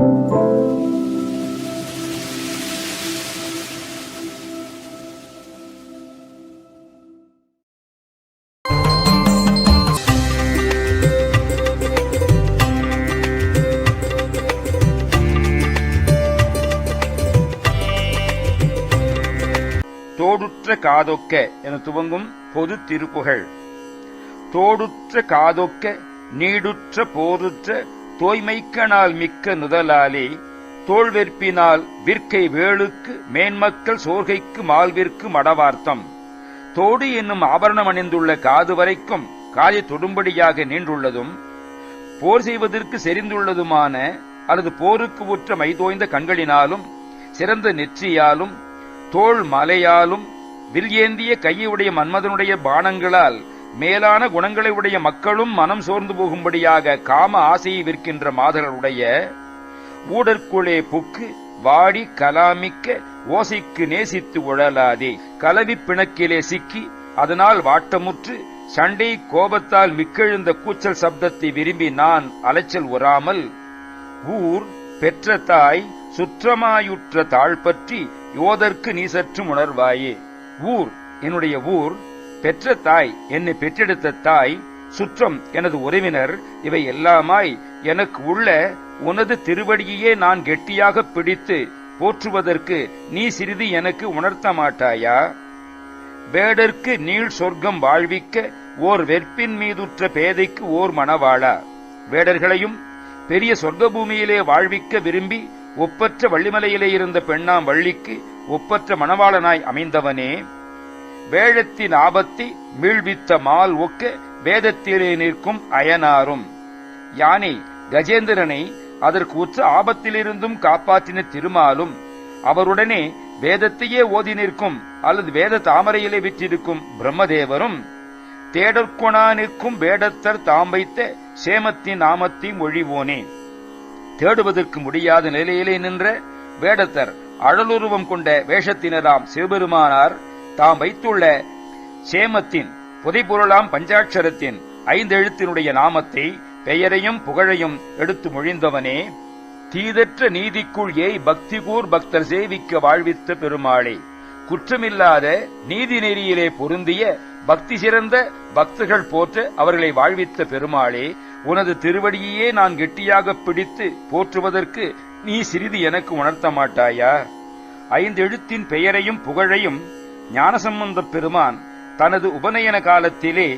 தோடுற்ற காதொக்க என துவங்கும் பொது திருப்புகழ். தோடுற்ற காதொக்க நீடுற்ற போருற்ற தோய்மைக்கனால் மிக்க நுதலாலே தோள்வெற்பினால் விற்கை வேளுக்கு மேன்மக்கள் சோர்கைக்கு மால்விற்கு மடவார்த்தம். தோடு என்னும் ஆபரணம் அணிந்துள்ள காது வரைக்கும் காலை தொடும்படியாக நீண்டுள்ளதும் போர் செய்வதற்கு செறிந்துள்ளதுமான அல்லது போருக்கு உற்ற மைதோய்ந்த கண்களினாலும் சிறந்த நெற்றியாலும் தோள் மலையாலும் வில் ஏந்திய கையுடைய மன்மதனுடைய பானங்களால் மேலான குணங்களை உடைய மக்களும் மனம் சோர்ந்து போகும்படியாக காம ஆசையை விற்கின்ற மாதர்களுடைய ஊடற்குளே புக்கு வாடி கலாமிக்க ஓசைக்கு நேசித்து உழலாதே. கலவி பிணக்கிலே சிக்கி அதனால் வாட்டமுற்று சண்டை கோபத்தால் மிக்கெழுந்த கூச்சல் சப்தத்தை விரும்பி நான் அலைச்சல் உறாமல் ஊர் பெற்ற தாய் சுற்றமாயுற்ற தாழ்பற்றி யோதற்கு நீ சற்று உணர்வாயே. ஊர் என்னுடைய ஊர், பெற்ற தாய் என்னை பெற்றெடுத்த தாய், சுற்றம் எனது உறவினர், இவை எல்லாமாய் எனக்கு உள்ள உனது திருவடியையே நான் கெட்டியாக பிடித்து போற்றுவதற்கு நீ சிறிது எனக்கு உணர்த்த மாட்டாயா? வேடற்கு நீள் சொர்க்கம் வாழ்விக்க ஓர் வெற்பின் மீதுற்ற பேதைக்கு ஓர் மணவாளா. வேடர்களையும் பெரிய சொர்க்க பூமியிலே வாழ்விக்க விரும்பி ஒப்பற்ற வள்ளிமலையிலே இருந்த பெண்ணாம் வள்ளிக்கு ஒப்பற்ற மணவாளனாய் அமைந்தவனே, வேழத்தின் ஆபத்தை மீழ்வித்த மால் ஒக்க வேதத்திலே நிற்கும் அயனாரும். யானை கஜேந்திரனை அதற்கு உற்ற ஆபத்திலிருந்தும் காப்பாற்றின திருமாலும் அவருடனே வேதத்தையே ஓதி நிற்கும் அல்லது வேத தாமரையிலே விற்றிருக்கும் பிரம்மதேவரும் தேடற்கொணா நிற்கும் வேடத்தர் தாம் வைத்த சேமத்தின் நாமத்தை மொழிவோனே. தேடுவதற்கு முடியாத நிலையிலே நின்ற வேடத்தர் அழலுருவம் கொண்ட வேஷத்தினராம் சிவபெருமானார் தாம் வைத்துள்ள சேமத்தின் புதைபொருளாம் பஞ்சாட்சரத்தின் 5 எழுத்தினுடைய நாமத்தை பெயரையும் புகழையும் எடுத்து மொழிந்தவனே, தீதற்ற நீதிக்குள் ஏய் பக்திகூர் பக்தர் சேவிக்க வாழ்வித்த பெருமாளே. குற்றமில்லாத நீதி நெறியிலே பொருந்திய பக்தி சிறந்த பக்தர்கள் போற்ற அவர்களை வாழ்வித்த பெருமாளே, உனது திருவடியையே நான் கெட்டியாக பிடித்து போற்றுவதற்கு நீ சிறிது எனக்கு உணர்த்த மாட்டாயா? 5 எழுத்தின் பெயரையும் புகழையும் ஞானசம்பந்த பெருமான் தனது உபநயன காலத்திலே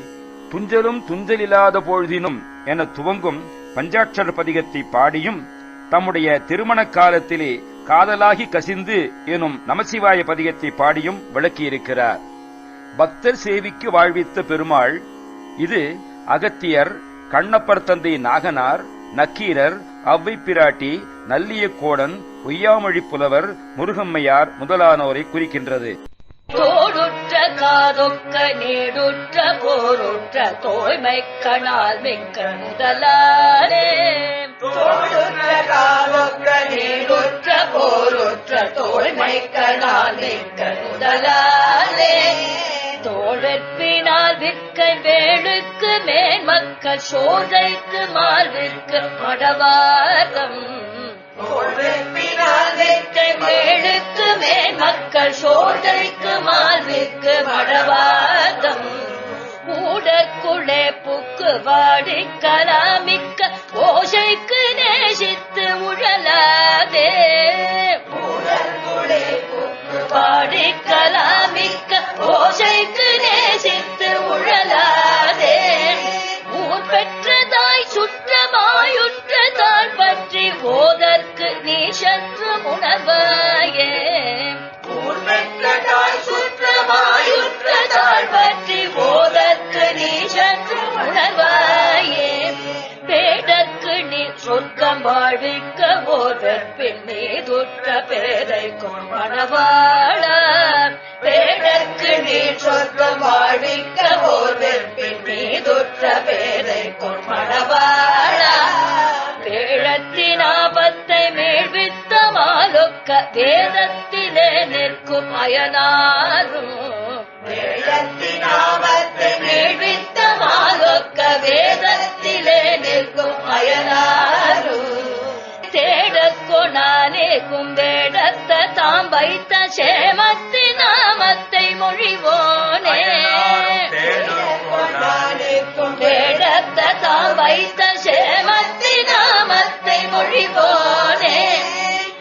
துஞ்சலும் துஞ்சலில்லாத பொழுதினும் என துவங்கும் பஞ்சாட்சர பதிகத்தை பாடியும் தம்முடைய திருமண காலத்திலே காதலாகி கசிந்து எனும் நமசிவாய பதிகத்தை பாடியும் விளக்கியிருக்கிறார். பக்தர் சேவிக்கு வாழ்வித்த பெருமாள் இது அகத்தியர், கண்ணப்பர் தந்தை நாகனார், நக்கீரர், அவ்வை பிராட்டி, நல்லிய கோடன், பொய்யாமொழி புலவர், முருகம்மையார் முதலானோரை குறிக்கின்றது. தோடுற்ற காதொக்க நீடுற்ற போருற்ற தோய்மை கணால் மிக்க முதலாலே. தோடுற்ற காதொக்க நீடுற்ற போருற்ற தோய்மை கணால் மிக்க முதலாலே. தோழற்பினால் விற்க வேளுக்கு மேன்மக்கள் சோதைக்கு மால்விற்கு மடவாரம். வேளுக்கு மேன்மக்கள் சோதைக்கு மால்விற்கு மடவாதம். ஊடற்குளே புக்கு வாடி கலாமிக்க ஓசைக்கு நேசித்து உழலாதே. ஊடற்குளே புக்கு வாடி கலாமிக்க ஓசைக்கு நேசித்து உழலாதே. ஊர் பெற்றதாய் சுற்றமாயுற்ற தாழ் பற்றி போதற்கு நீ சற்று உணர்வாயே. ஊர் பெற்றதாய் சுற்றமாயுற்ற தாழ் பற்றி போதற்கு நீ சற்று உணர்வாயே. பேடற்கு நீ சொர்க்கம் வாழ்விக்க ஓர் வெற்பின் மீதுற்ற பேதைக்கும் மணவாளா. பேடற்கு நீ சொர்க்கம் வாழ்விக்க ஓர் வெற்பின் மீதுற்ற பேதைக்கும் மணவாளா. வேழத்தின் ஆபத்தை மேழ்வித்த மாலொக்க வேதத்திலே நிற்கும் அயனாரும். வேழத்தின் ஆபத்தை மேழ்வித்த மாலொக்க வேதத்திலே நிற்கும் அயனாரும். தேடற்கு கோணாலே கும்பேடத்த தாம் வைத்த சேமத்தி நாமத்தை மொழிவோனே கும்பேடத்த தாம் வைத்த சேமத்தி நாமத்தை மொழிவோனே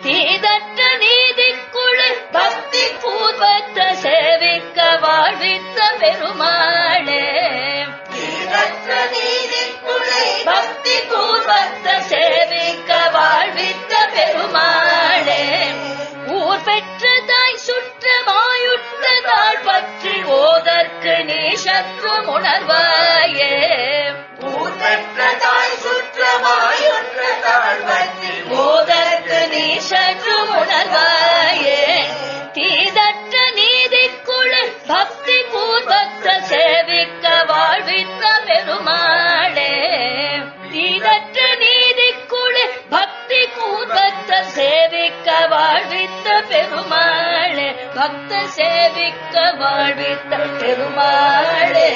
தீதற்ற நீதிக்குழு பக்தி பூர்வத்த சேவிக்க வாழ்வித்த பெருமாளே பக்தி பூர்வத்த சேவிக்க வாழ்வித்த பெருமாளே ஊர் பெற்றதாய் சுற்றமாயுற்றதாள் பற்றி ஓதற்கு நீ சற்று உணர்வாயே ஊர் பெற்றதாய் சுற்றமாயுற்றதாள் பற்றி ஓதற்கு நீ சற்று உணர்வாயே தீதற்ற நீதிக்குழு பக்தி பூர்வத்த சேவிக்க வாழ்வித்த பெருமாளே தீதற்ற நீதிக்குழு பக்தி பூர்வத்த சேவிக்க வாழ்வித்த பெருமாளே பக்த சேவிக்க வாழ்வித்த பெருமாளே